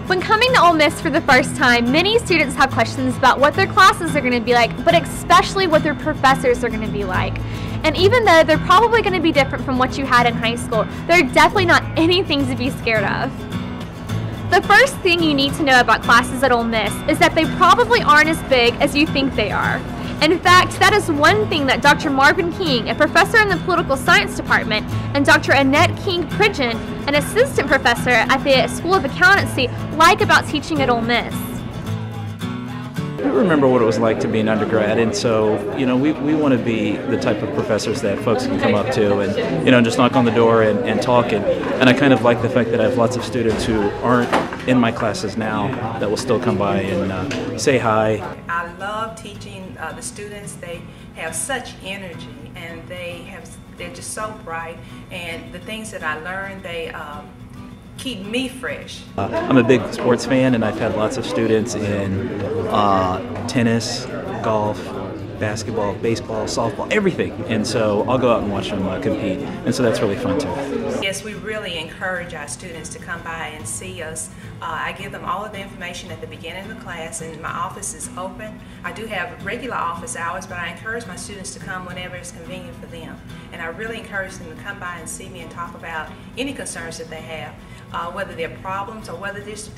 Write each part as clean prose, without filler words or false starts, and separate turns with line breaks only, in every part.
When coming to Ole Miss for the first time, many students have questions about what their classes are going to be like, but especially what their professors are going to be like. And even though they're probably going to be different from what you had in high school, they're definitely not anything to be scared of. The first thing you need to know about classes at Ole Miss is that they probably aren't as big as you think they are. In fact, that is one thing that Dr. Marvin King, a professor in the political science department, and Dr. Annette King-Pridgeon, an assistant professor at the School of Accountancy, like about teaching at Ole Miss.
We remember what it was like to be an undergrad, and so, we want to be the type of professors that folks can come up to and, just knock on the door and talk. And I kind of like the fact that I have lots of students who aren't in my classes now that will still come by and say hi.
I love teaching the students. They have such energy, and they're just so bright, and the things that I learn, they keep me fresh.
I'm a big sports fan, and I've had lots of students in tennis, golf, basketball, baseball, softball, everything. And so I'll go out and watch them compete, and so that's really fun too.
Yes, we really encourage our students to come by and see us. I give them all of the information at the beginning of the class, and my office is open. I do have regular office hours, but I encourage my students to come whenever it's convenient for them. And I really encourage them to come by and see me and talk about any concerns that they have, whether they're problems or whether they just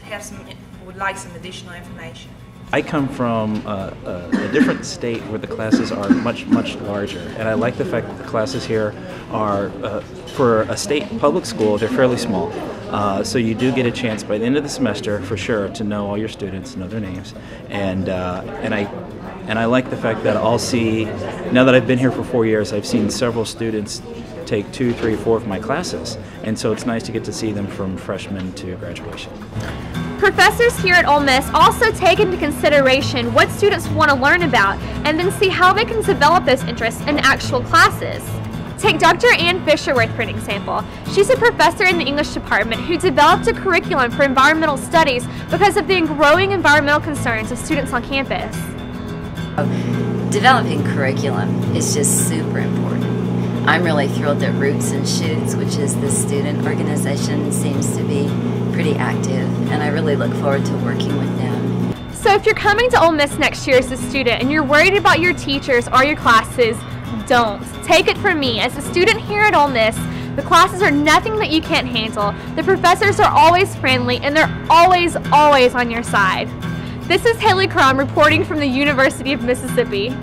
would like some additional information.
I come from a different state where the classes are much, much larger, and I like the fact that the classes here are, for a state public school, they're fairly small. So you do get a chance by the end of the semester, for sure, to know all your students, know their names, and I like the fact that I'll see, now that I've been here for 4 years, I've seen several students take 2, 3, 4 of my classes, and so it's nice to get to see them from freshman to graduation.
Professors here at Ole Miss also take into consideration what students want to learn about and then see how they can develop those interests in actual classes. Take Dr. Ann Fisher-Wirth for an example. She's a professor in the English department who developed a curriculum for environmental studies because of the growing environmental concerns of students on campus.
Developing curriculum is just super important. I'm really thrilled that Roots and Shoots, which is the student organization, seems to be pretty active, and I really look forward to working with them.
So if you're coming to Ole Miss next year as a student and you're worried about your teachers or your classes, don't. Take it from me. As a student here at Ole Miss, the classes are nothing that you can't handle. The professors are always friendly, and they're always, always on your side. This is Haley Crum reporting from the University of Mississippi.